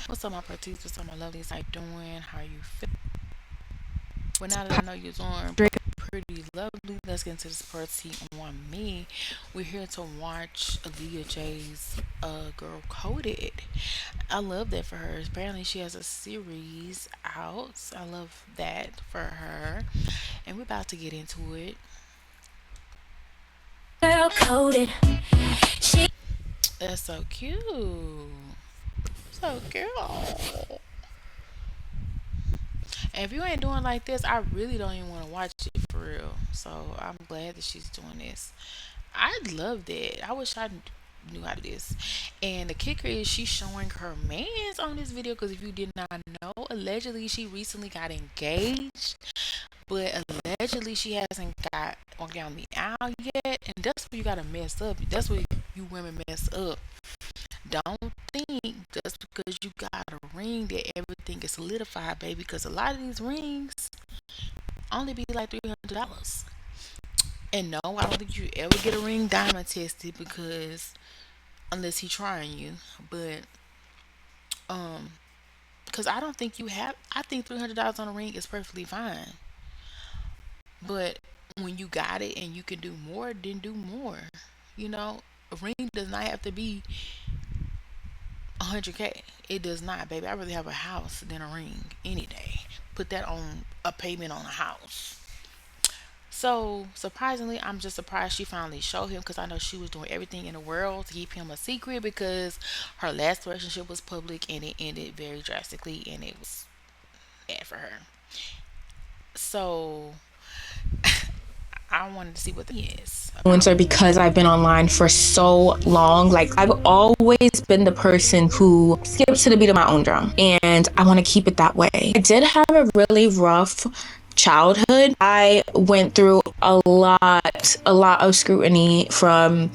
What's up, my pretties? What's up, my lovelies? How you doing? How you feel? Well, now that I know you're doing pretty lovely, let's get into this party on me. We're here to watch Aaliyah J's Girl Coded. I love that for her. Apparently, she has a series out. I love that for her. And we're about to get into it. Girl coded. She That's so cute. So cute. And if you ain't doing like this, I really don't even want to watch it for real. So I'm glad that she's doing this. I love that. I wish I knew how to do this. And the kicker is she's showing her mans on this video because if you did not know, allegedly she recently got engaged, but allegedly she hasn't got on down the aisle yet. And that's where you gotta mess up. That's where you women mess up. Don't think just because you got a ring that everything is solidified, baby. Because a lot of these rings only be like $300. And no, I don't think you ever get a ring diamond tested because unless he trying you, but um, because I don't think you have. I think $300 on a ring is perfectly fine. But when you got it and you can do more, then do more. You know, a ring does not have to be 100K. It does not, baby. I'd rather have a house than a ring any day. Put that on a payment on a house. So surprisingly, I'm just surprised she finally showed him because I know she was doing everything in the world to keep him a secret because her last relationship was public and it ended very drastically and it was bad for her. So I wanted to see what he is about. influencer because I've been online for so long. Like I've always been the person who skips to the beat of my own drum, and I want to keep it that way. I did have a really rough childhood. I went through a lot of scrutiny from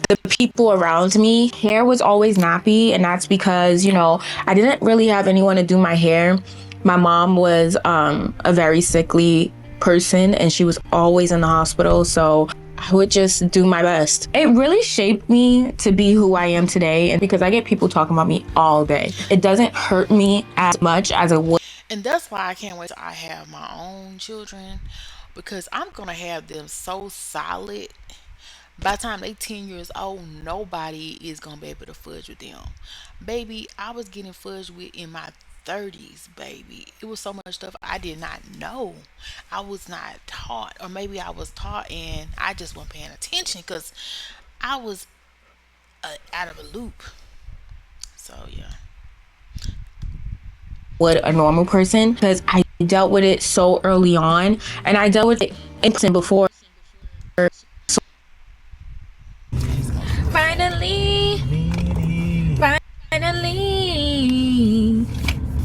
the people around me. Hair was always nappy, and that's because, I didn't really have anyone to do my hair. My mom was a very sickly person and she was always in the hospital, so I would just do my best. It really shaped me to be who I am today, and because I get people talking about me all day, it doesn't hurt me as much as it would. And that's why I can't wait till I have my own children because I'm gonna have them so solid. By the time they 10 years old, nobody is gonna be able to fudge with them. Baby, I was getting fudged with in my 30s, baby. It was so much stuff I did not know. I was not taught, or maybe I was taught and I just wasn't paying attention because I was out of a loop. So yeah. Would a normal person, because I dealt with it so early on, and I dealt with it instant before. It's gonna be Finally, finally.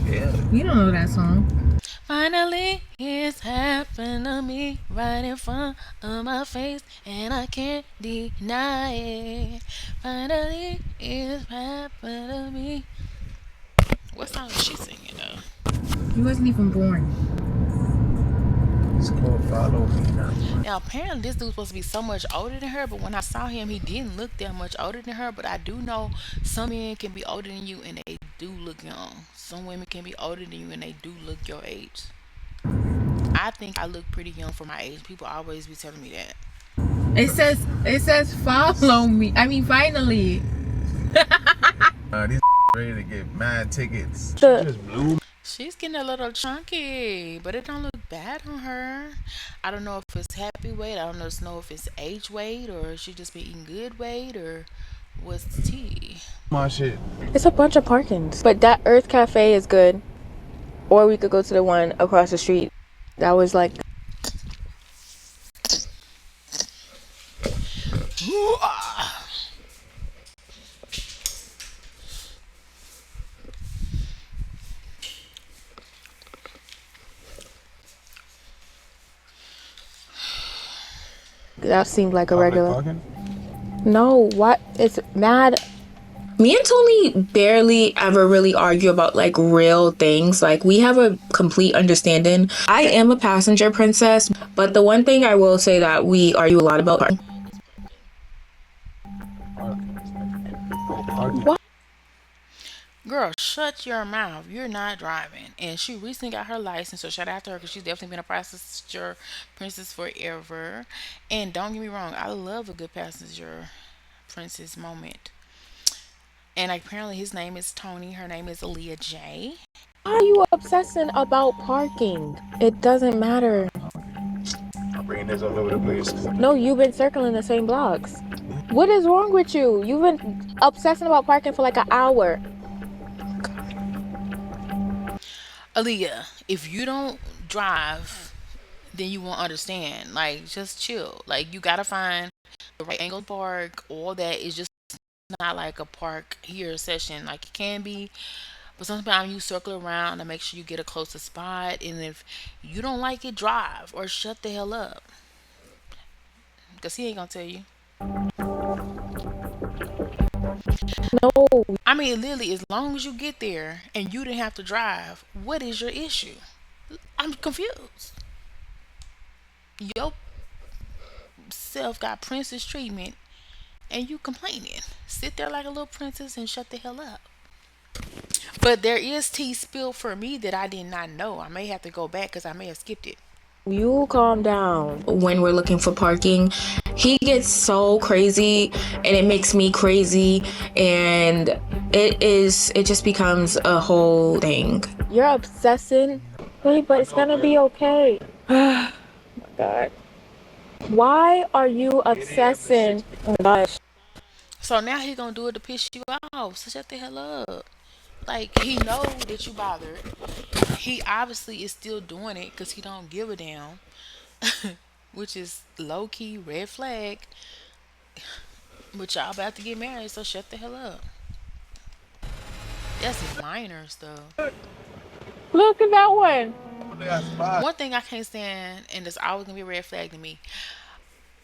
Yeah. You don't know that song. finally, it's happened to me right in front of my face, and I can't deny it. Finally, it's happened to me. What song is she singing though? He wasn't even born. It's called Follow Me Now. Now apparently this dude's supposed to be so much older than her, but when I saw him, he didn't look that much older than her. But I do know some men can be older than you and they do look young. Some women can be older than you and they do look your age. I think I look pretty young for my age. People always be telling me that. It says follow me. I mean finally. These ready to get mad tickets. She The just blew. She's getting a little chunky, but it don't look bad on her. I don't know if it's happy weight. I don't know if it's age weight or she just been eating good weight or what's the tea. My shit. It's a bunch of parkings. But that Earth Cafe is good. Or we could go to the one across the street. That was like Ooh, ah. that seemed like a Public regular. parking? No, what? It's mad. Me and Tony barely ever really argue about like real things. Like we have a complete understanding. I am a passenger princess, but the one thing I will say that we argue a lot about. Parking. What? Girl, shut your mouth. You're not driving. And she recently got her license, so shout out to her because she's definitely been a passenger princess forever. And don't get me wrong, I love a good passenger princess moment. And apparently his name is Tony, her name is Aaliyah J. Why are you obsessing about parking? It doesn't matter. I'm bringing this all over the place. No, you've been circling the same blocks. What is wrong with you? You've been obsessing about parking for like an hour. Aaliyah, if you don't drive, then you won't understand. Like, just chill. Like, you gotta find the right angle to park. All that is just not like a park here session like it can be. But sometimes you circle around to make sure you get a closer spot. And if you don't like it, drive or shut the hell up. Because he ain't gonna tell you. No, I mean, literally, as long as you get there and you didn't have to drive, what is your issue? I'm confused. Your self got princess treatment and you complaining. Sit there like a little princess and shut the hell up. But there is tea spilled for me that I did not know. I may have to go back because I may have skipped it. you calm down. When we're looking for parking, he gets so crazy and it makes me crazy, and it just becomes a whole thing. You're obsessing. Wait, but it's gonna be okay. Oh my God. Why are you obsessing? Oh my gosh. So now he gonna do it to piss you off. So shut the hell up. Like he know that you bothered. He obviously is still doing it because he don't give a damn, which is low key red flag. But y'all about to get married, so shut the hell up. That's minor stuff. Look at that one. One thing I can't stand, and it's always gonna be a red flag to me,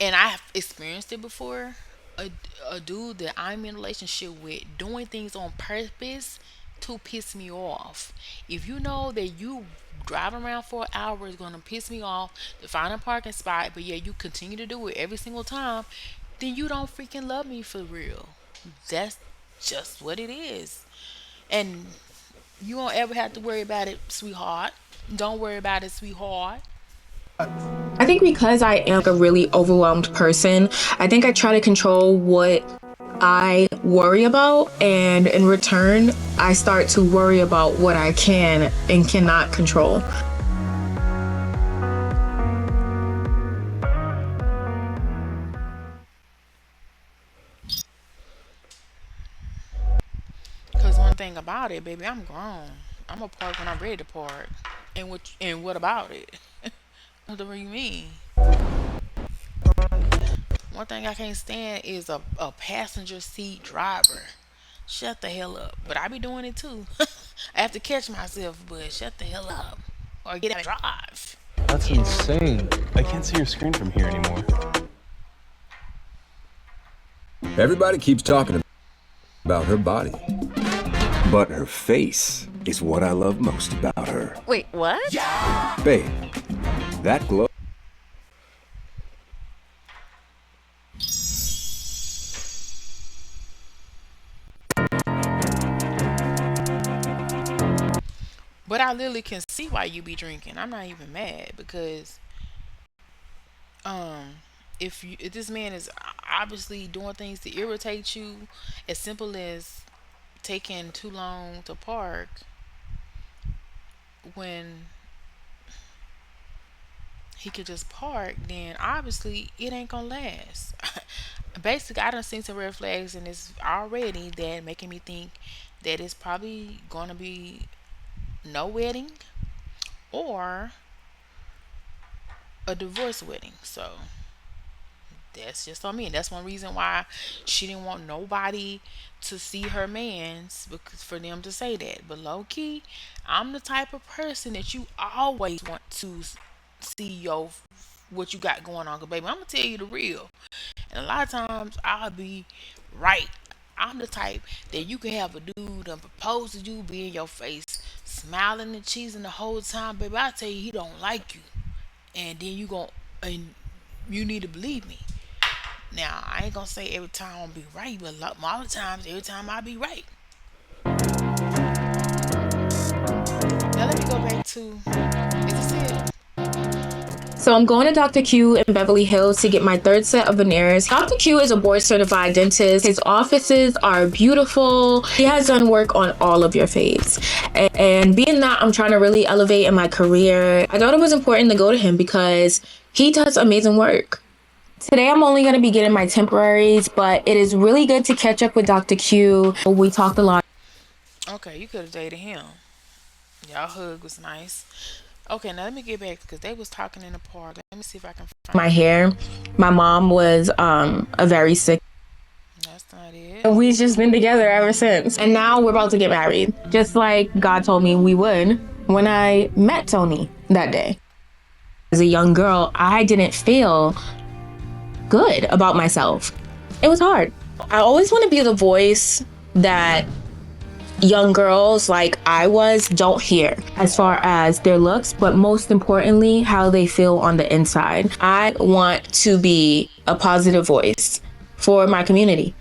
and I've experienced it before. A, a dude that I'm in a relationship with doing things on purpose to piss me off. If you know that you driving around for an hour is gonna piss me off to find a parking spot, but yeah, you continue to do it every single time, then you don't freaking love me for real. That's just what it is. And you won't ever have to worry about it, sweetheart. Don't worry about it, sweetheart. I think because I am a really overwhelmed person, I think I try to control what I worry about, and in return, I start to worry about what I can and cannot control. Cause one thing about it, baby, I'm grown. I'm a park when I'm ready to park. And what about it? What do you mean? One thing I can't stand is a passenger seat driver. Shut the hell up. But I be doing it too. I have to catch myself, but shut the hell up. Or get out and drive. That's insane. I can't see your screen from here anymore. Everybody keeps talking about her body, but her face is what I love most about her. Wait, what? Babe, that glow. But I literally can see why you be drinking. I'm not even mad because um if this man is obviously doing things to irritate you, as simple as taking too long to park when he could just park, then obviously it ain't gonna last. Basically, I done seen some red flags in this already that making me think that it's probably gonna be no wedding or a divorce wedding. So that's just on me. And that's one reason why she didn't want nobody to see her man's, because for them to say that. But low key, I'm the type of person that you always want to see your what you got going on. 'Cause baby, I'm gonna tell you the real. And a lot of times I'll be right. I'm the type that you can have a dude and propose to you, be in your face, smiling and cheesing the whole time, baby. I tell you he don't like you, and then and you need to believe me. Now I ain't gonna say every time I'll be right, but a lot of times, every time I be right. to. Is this it? So I'm going to Dr. Q in Beverly Hills to get my third set of veneers. Dr. Q is a board certified dentist. His offices are beautiful. He has done work on all of your faves. And being that I'm trying to really elevate in my career, I thought it was important to go to him because he does amazing work. Today I'm only going to be getting my temporaries, but it is really good to catch up with Dr. Q. We talked a lot. Okay, you could have dated him. Y'all hug was nice. Okay, now let me get back because they was talking in the park. Let me see if I can My find it. hair. My mom was a very sick. That's not it. And we've just been together ever since. And now we're about to get married, just like God told me we would when I met Tony that day. As a young girl, I didn't feel good about myself. It was hard. I always want to be the voice that young girls like I was don't hear as far as their looks, but most importantly, how they feel on the inside. I want to be a positive voice for my community.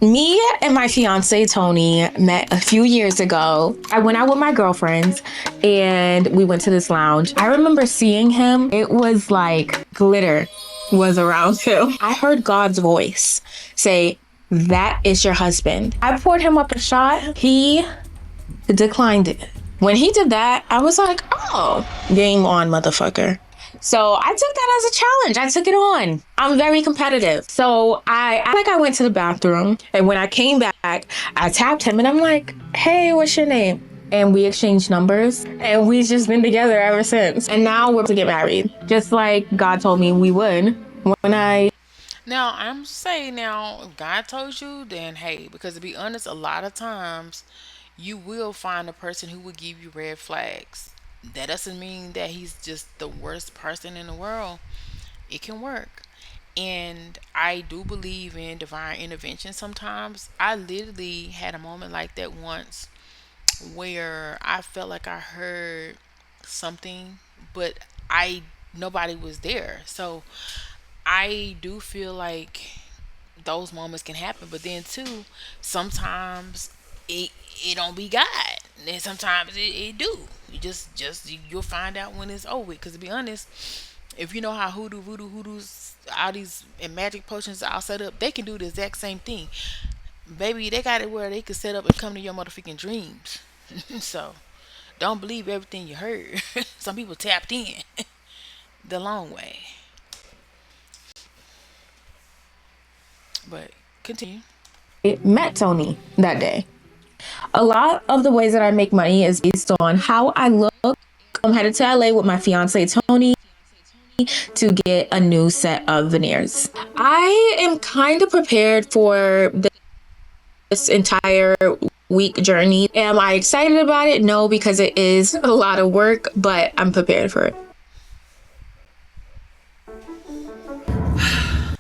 Me and my fiance Tony met a few years ago. I went out with my girlfriends and we went to this lounge. I remember seeing him. It was like glitter was around him. I heard God's voice say, "That is your husband." I poured him up a shot. He declined it. When he did that, I was like, oh, game on, motherfucker. So I took that as a challenge. I took it on. I'm very competitive. So I went to the bathroom, and when I came back, I tapped him and I'm like, hey, what's your name? And we exchanged numbers and we've just been together ever since. And now we're to get married, just like God told me we would when I. Now, I'm saying now, if God told you, then hey, because to be honest, a lot of times you will find a person who will give you red flags. That doesn't mean that he's just the worst person in the world. It can work. And I do believe in divine intervention sometimes. I literally had a moment like that once where I felt like I heard something, but I nobody was there. So I do feel like those moments can happen, but then too, sometimes it don't be God, and sometimes it do. You'll find out when it's over. Because to be honest, if you know how hoodoo, voodoo, hoodoos, all these and magic potions are all set up, they can do the exact same thing. Baby, they got it where they can set up and come to your motherfucking dreams. So don't believe everything you heard. Some people tapped in the long way, but continue. Met Tony that day. A lot of the ways that I make money is based on how I look. I'm headed to LA with my fiance Tony to get a new set of veneers. I am kind of prepared for this entire week journey. Am I excited about it? No, because it is a lot of work, but I'm prepared for it.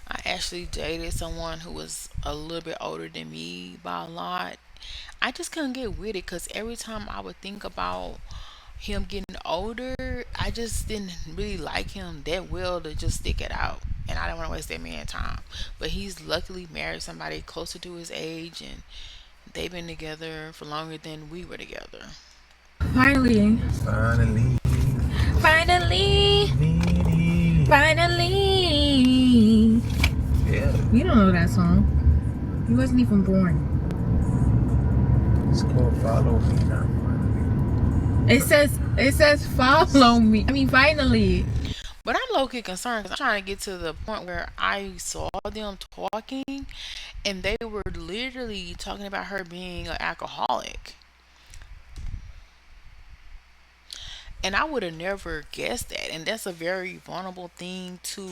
I actually dated someone who was a little bit older than me by a lot. I just couldn't get with it because every time I would think about him getting older, I just didn't really like him that well to just stick it out. And I don't want to waste that man's time. But he's luckily married somebody closer to his age, and they've been together for longer than we were together. Finally. Finally. Finally. Me. Finally. Yeah. You don't know that song. You wasn't even born. It's called Follow Me Now. It says follow me. I mean, finally. But I'm low key concerned because I'm trying to get to the point where I saw them talking and they were literally talking about her being an alcoholic. And I would have never guessed that. And that's a very vulnerable thing to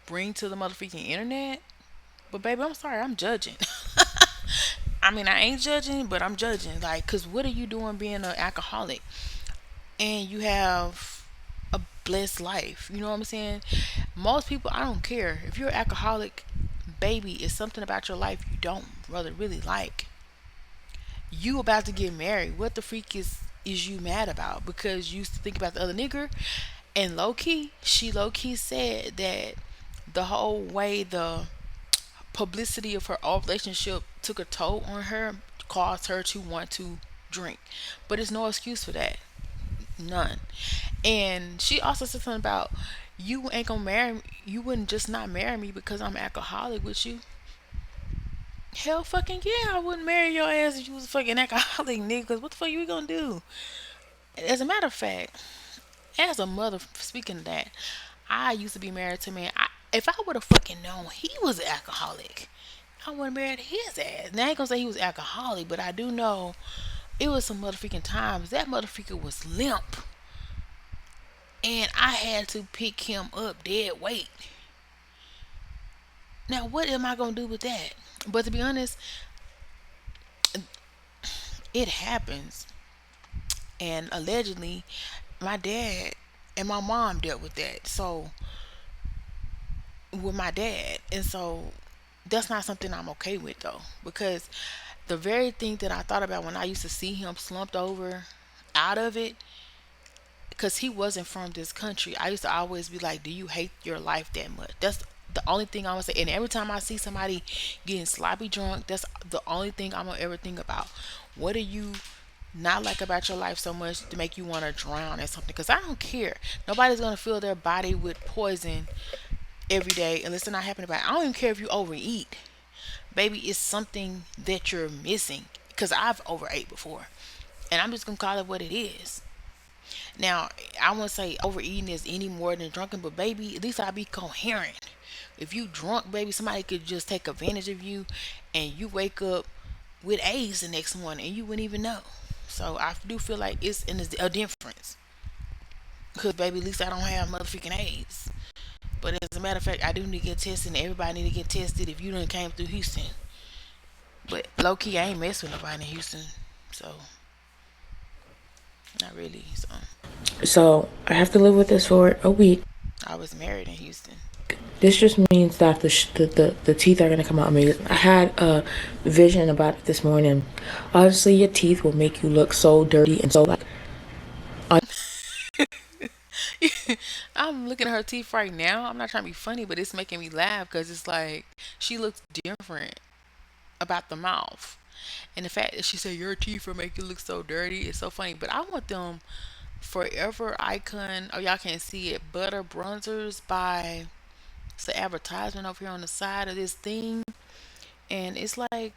bring to the motherfucking internet. But baby, I'm sorry, I'm judging. I mean, I ain't judging, but I'm judging. Like, cause what are you doing being an alcoholic? And you have a blessed life. You know what I'm saying? Most people, I don't care. If you're an alcoholic, baby, it's something about your life you don't really like. You about to get married. What the freak is you mad about? Because you think about the other nigger. And low key, she low key said that the whole way the publicity of her old relationship took a toll on her caused her to want to drink. But it's no excuse for that. None. And she also said something about you ain't gonna marry me. You wouldn't just not marry me because I'm alcoholic with you. Hell fucking yeah, I wouldn't marry your ass if you was a fucking alcoholic, nigga. Cause what the fuck you gonna do? As a matter of fact, as a mother, speaking of that, I used to be married to a man. If I would have fucking known he was an alcoholic, I would have married his ass. Now I ain't gonna say he was alcoholic, but I do know it was some motherfucking times that motherfucker was limp, and I had to pick him up dead weight. Now what am I gonna do with that? But to be honest, it happens, and allegedly, my dad and my mom dealt with that. So with my dad, and so that's not something I'm okay with though, because the very thing that I thought about when I used to see him slumped over out of it, because he wasn't from this country, I used to always be like, do you hate your life that much? That's the only thing I'm gonna say. And every time I see somebody getting sloppy drunk, that's the only thing I'm gonna ever think about. What do you not like about your life so much to make you want to drown or something? Because I don't care. Nobody's gonna fill their body with poison every day unless they're not happy about it. I don't even care if you overeat. Baby, it's something that you're missing. Because I've overate before. And I'm just gonna call it what it is. Now, I won't say overeating is any more than drunken, but baby, at least I be coherent. If you drunk, baby, somebody could just take advantage of you and you wake up with AIDS the next morning and you wouldn't even know. So I do feel like it's a difference. Because baby, at least I don't have motherfucking AIDS. But as a matter of fact, I do need to get tested, and everybody need to get tested if you done came through Houston. But low key, I ain't mess with nobody in Houston, so not really. So I have to live with this for a week. I was married in Houston. This just means that the teeth are gonna come out amazing. I had a vision about it this morning. Honestly, your teeth will make you look so dirty and so like. I'm looking at her teeth right now. I'm not trying to be funny, but it's making me laugh because it's like she looks different about the mouth. And the fact that she said your teeth will make you look so dirty is so funny. But I want them Forever Icon. Oh, y'all can't see it. Butter bronzers by. It's the advertisement over here on the side of this thing, and it's like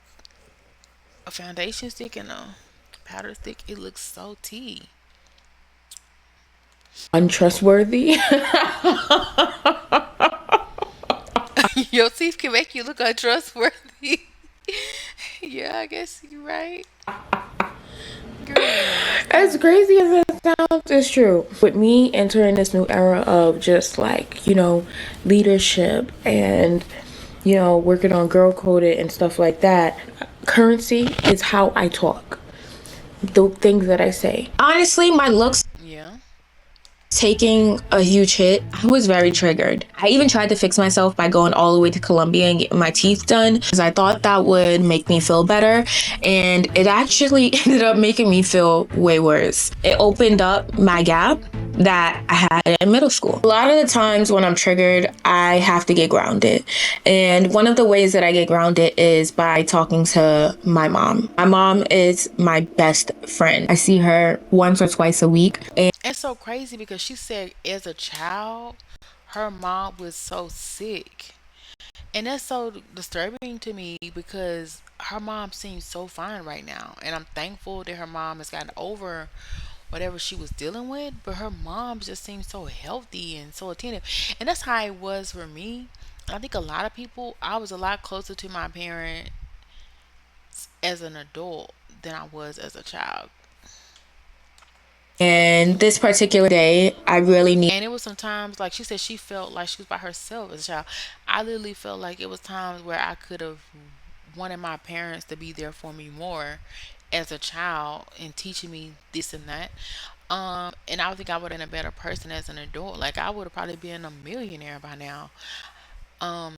a foundation stick and a powder stick. It looks so tea. Untrustworthy. Your teeth can make you look untrustworthy. Yeah, I guess you're right. Girl, As stop. crazy as it sounds, it's true. With me entering this new era of just like, leadership and, working on girl coded and stuff like that, currency is how I talk. The things that I say. Honestly, my looks Yeah. taking a huge hit. I was very triggered. I even tried to fix myself by going all the way to Colombia and getting my teeth done because I thought that would make me feel better, and it actually ended up making me feel way worse. It opened up my gap that I had in middle school. A lot of the times when I'm triggered, I have to get grounded. And one of the ways that I get grounded is by talking to my mom. My mom is my best friend. I see her once or twice a week. And It's so crazy because she said as a child, her mom was so sick. And that's so disturbing to me because her mom seems so fine right now. And I'm thankful that her mom has gotten over whatever she was dealing with. But her mom just seems so healthy and so attentive. And that's how it was for me. I think a lot of people, I was a lot closer to my parents as an adult than I was as a child. And this particular day, I really need. And it was sometimes like she said she felt like she was by herself as a child. I literally felt like it was times where I could have wanted my parents to be there for me more as a child and teaching me this and that. And I think I would have been a better person as an adult. Like I would have probably been a millionaire by now. Um,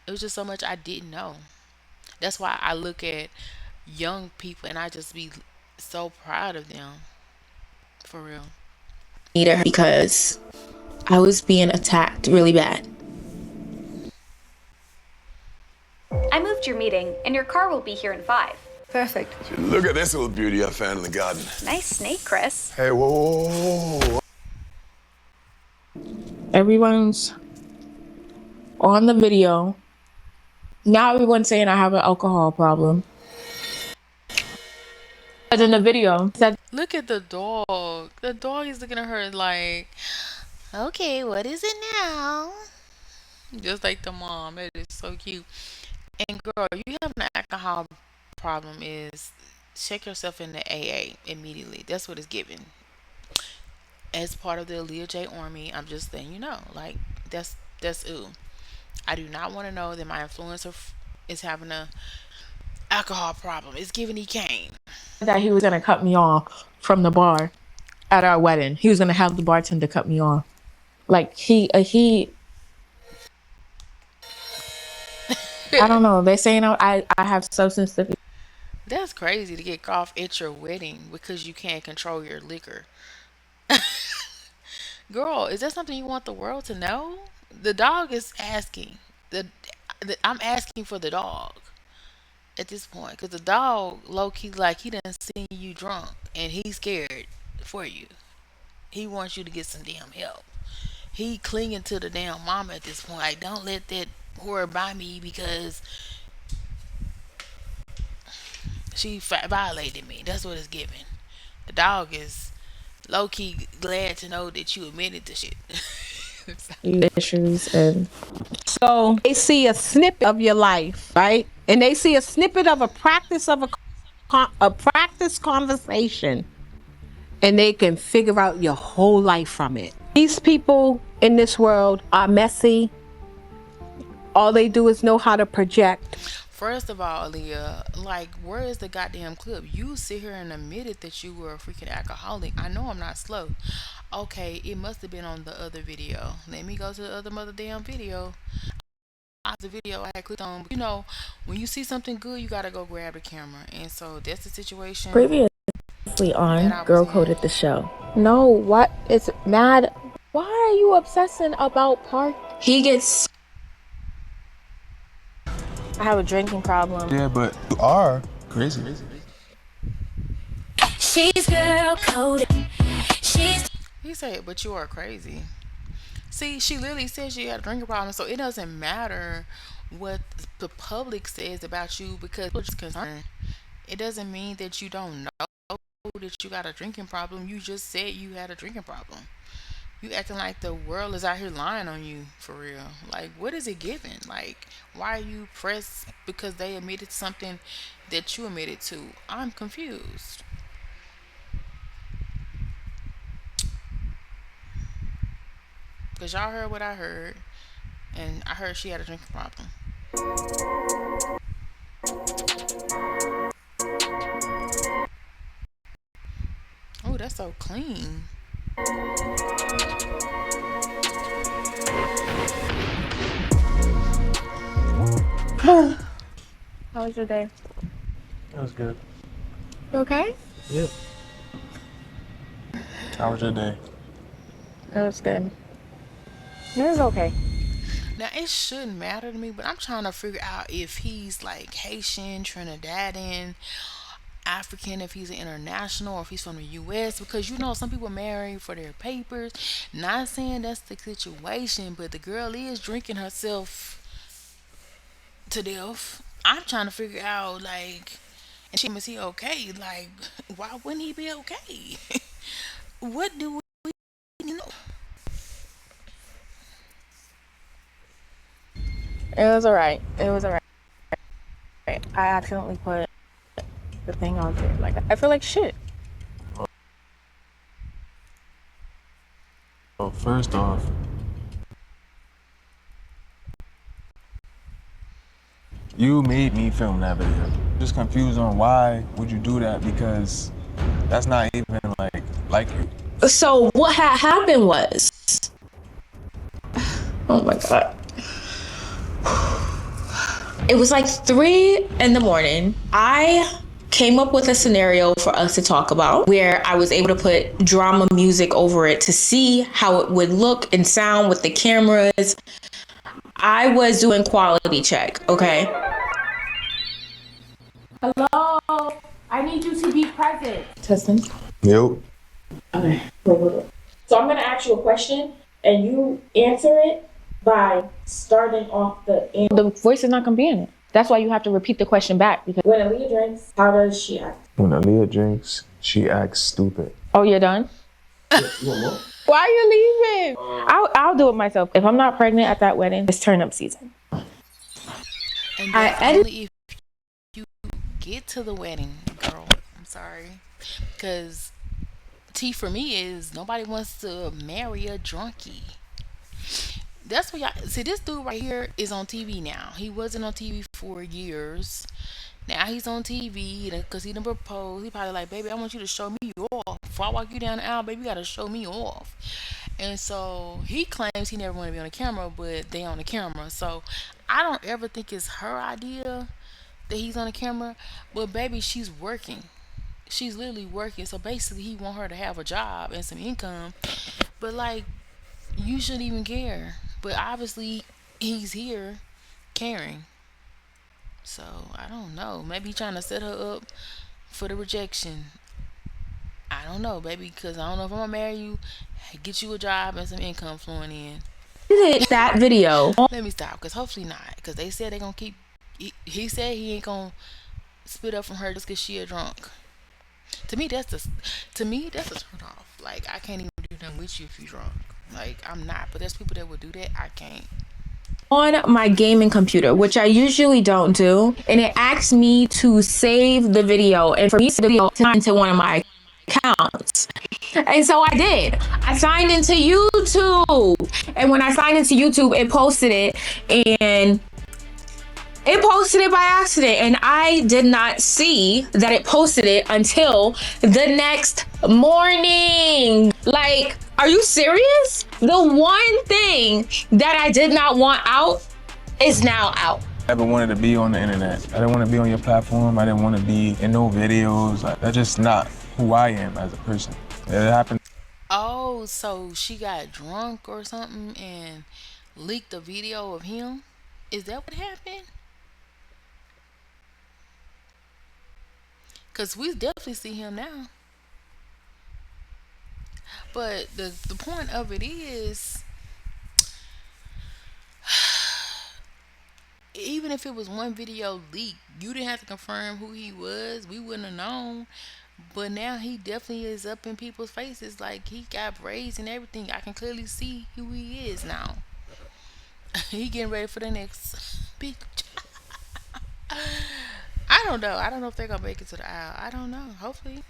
it was just so much I didn't know. That's why I look at young people and I just be so proud of them. For real. Needed her because I was being attacked really bad. I moved your meeting, and your car will be here in 5. Perfect. Look at this little beauty I found in the garden. Nice snake, Chris. Hey, whoa, whoa, whoa, whoa. Everyone's on the video. Now everyone's saying I have an alcohol problem. But in the video, said Look at the dog. The dog is looking at her like, okay, what is it now? Just like the mom. It is so cute. And girl, you have an alcohol problem is check yourself in the AA immediately. That's what it's given. As part of the Aaliyah J Army, I'm just letting you know. Like that's ooh. I do not want to know that my influencer is having a alcohol problem. It's giving he cane. that he was gonna cut me off from the bar at our wedding. He was gonna have the bartender cut me off. Like he I don't know. They're saying I have substance abuse. That's crazy to get off at your wedding because you can't control your liquor. Girl, is that something you want the world to know? The dog is asking. I'm asking for the dog at this point because the dog low key like he done seen you drunk and he's scared for you. He wants you to get some damn help. He clinging to the damn mama at this point. Like, don't let that whore by me because she violated me. That's what it's giving. The dog is low key glad to know that you admitted to shit. Issues and So they see a snippet of your life, right? And they see a snippet of a practice conversation, and they can figure out your whole life from it. These people in this world are messy. All they do is know how to project. First of all, Aaliyah, like, where is the goddamn clip? You sit here and admitted that you were a freaking alcoholic. I know I'm not slow. Okay, it must have been on the other video. Let me go to the other mother damn video. The video I had clicked on. You know, when you see something good, you gotta go grab the camera. And so that's the situation. Previously on Girl Coded the Show. No, what? It's mad. Why are you obsessing about park? he gets I have a drinking problem. Yeah, but you are crazy. She's girl coded. He said, but you are crazy. See, she literally said she had a drinking problem, so it doesn't matter what the public says about you because it's concerned. It doesn't mean that you don't know that you got a drinking problem. You just said you had a drinking problem. You acting like the world is out here lying on you for real. Like, what is it giving? Like, why are you pressed because they admitted something that you admitted to? I'm confused. Because y'all heard what I heard, and I heard she had a drinking problem. Oh, that's so clean. How was your day? That was good. You okay? Yep. How was your day? It was good. It was okay. Now, it shouldn't matter to me, but I'm trying to figure out if he's like Haitian, Trinidadian, African, if he's an international, or if he's from the U.S. Because you know, some people marry for their papers. Not saying that's the situation, but the girl is drinking herself to death. I'm trying to figure out, like, and she is he okay? Like, why wouldn't he be okay? What do we know? It was alright. It was alright. I accidentally put the thing on there. Like, I feel like shit. Well, first off, you made me film that video. Just confused on why would you do that, because that's not even like you. so what had happened was, oh my god, it was like 3 in the morning. I came up with a scenario for us to talk about where I was able to put drama music over it to see how it would look and sound with the cameras. I was doing quality check, okay? Hello? Hello, I need you to be present. Testing. Yep. Okay, wait. So I'm gonna ask you a question, and you answer it by starting off the voice is not gonna be in it. That's why you have to repeat the question back. Because when Aaliyah drinks, how does she act? When Aaliyah drinks, she acts stupid. Oh, you're done? Why are you leaving? I'll do it myself. If I'm not pregnant at that wedding, it's turn up season. And that's only if you get to the wedding, girl. I'm sorry. Because T for me is nobody wants to marry a drunkie. That's what y'all see. This dude right here is on TV now. He wasn't on TV for years. Now he's on TV because he done proposed. He probably like, baby, I want you to show me off. Before I walk you down the aisle, baby, you gotta show me off. And so he claims he never want to be on the camera, but they on the camera. So I don't ever think it's her idea that he's on the camera. But baby, she's working. She's literally working. So basically, he want her to have a job and some income. But like, you shouldn't even care. But obviously, he's here caring. So I don't know. Maybe trying to set her up for the rejection. I don't know, baby, because I don't know if I'm gonna marry you, get you a job and some income flowing in. That video. Let me stop, because hopefully not. Because they said they gonna keep. He said he ain't gonna spit up from her just because she a drunk. To me, that's a turn off. Like, I can't even do nothing with you if you drunk. Like, I'm not. But there's people that would do that. I can't. On my gaming computer, which I usually don't do, and it asks me to save the video, and for me to save the video into one of my accounts. And so I did. I signed into YouTube, and when I signed into YouTube, it posted it, and it posted it by accident, and I did not see that it posted it until the next morning. Like, are you serious? The one thing that I did not want out is now out. I never wanted to be on the internet. I didn't want to be on your platform. I didn't want to be in no videos. That's just not who I am as a person. It happened. Oh, so she got drunk or something and leaked a video of him? Is that what happened? Because we definitely see him now. But the point of it is, even if it was one video leaked, you didn't have to confirm who he was. We wouldn't have known. But now he definitely is up in people's faces. Like, he got braids and everything. I can clearly see who he is now. He getting ready for the next big. I don't know. I don't know if they're gonna make it to the aisle. I don't know. Hopefully.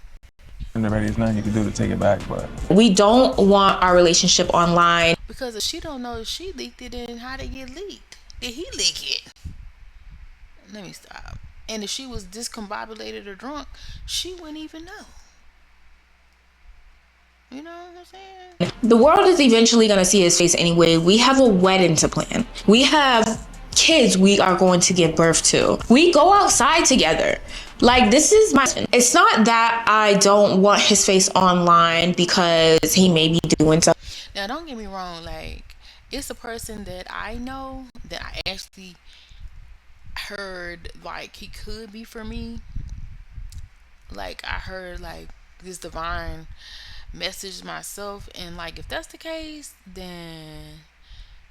And there's nothing you can do to take it back, but we don't want our relationship online. Because if she don't know if she leaked it, then how did it get leaked? Did he leak it? Let me stop. And if she was discombobulated or drunk, she wouldn't even know. You know what I'm saying? The world is eventually going to see his face anyway. We have a wedding to plan. We have kids we are going to give birth to. We go outside together. Like, this is my... It's not that I don't want his face online because he may be doing something. Now, don't get me wrong. Like, it's a person that I know that I actually heard, like, he could be for me. Like, I heard, like, this divine message myself, and like, if that's the case, then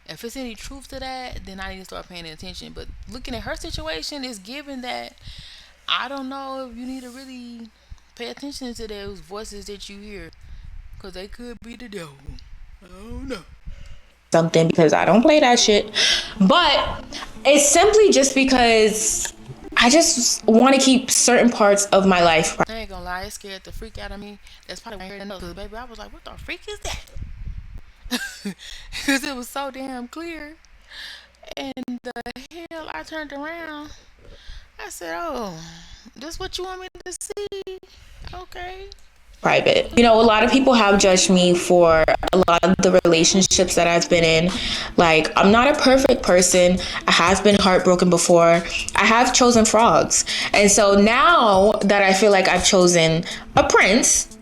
if it's any truth to that, then I need to start paying attention. But looking at her situation, is given that I don't know if you need to really pay attention to those voices that you hear, because they could be the devil. I don't know. Something, because I don't play that shit. But it's simply just because I just want to keep certain parts of my life. I ain't gonna lie, it scared the freak out of me. That's probably why I heard enough. Because baby, I was like, what the freak is that? Because it was so damn clear. And the hell, I turned around. I said, oh, this what you want me to see? Okay. Private. You know, a lot of people have judged me for a lot of the relationships that I've been in. Like, I'm not a perfect person. I have been heartbroken before. I have chosen frogs. And so now that I feel like I've chosen a prince,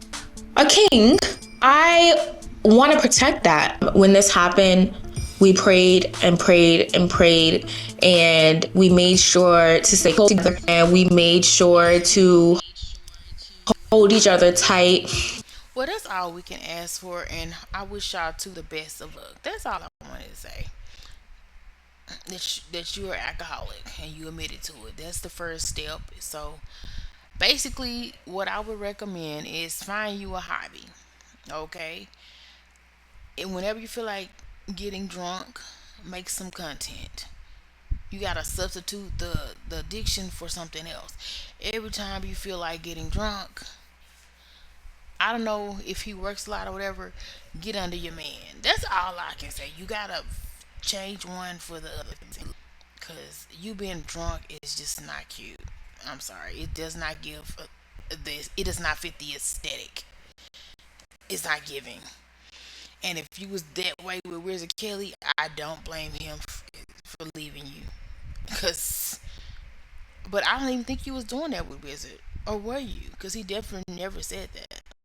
a king, I want to protect that. When this happened, We prayed and prayed and prayed, and we made sure to stay close together, and we made sure to hold each other tight. Well, that's all we can ask for, and I wish y'all two the best of luck. That's all I wanted to say. That you're an alcoholic and you admitted to it. That's the first step. So basically, what I would recommend is find you a hobby. Okay, and whenever you feel like getting drunk, make some content. You gotta substitute the addiction for something else. Every time you feel like getting drunk, I don't know if he works a lot or whatever, get under your man. That's all I can say. You gotta change one for the other. Because you being drunk is just not cute. I'm sorry. It does not give this. It does not fit the aesthetic. It's not giving. And if you was that way with Wizard Kelly, I don't blame him for leaving you. Cause, but I don't even think you was doing that with Wizard, or were you? Cause he definitely never said that.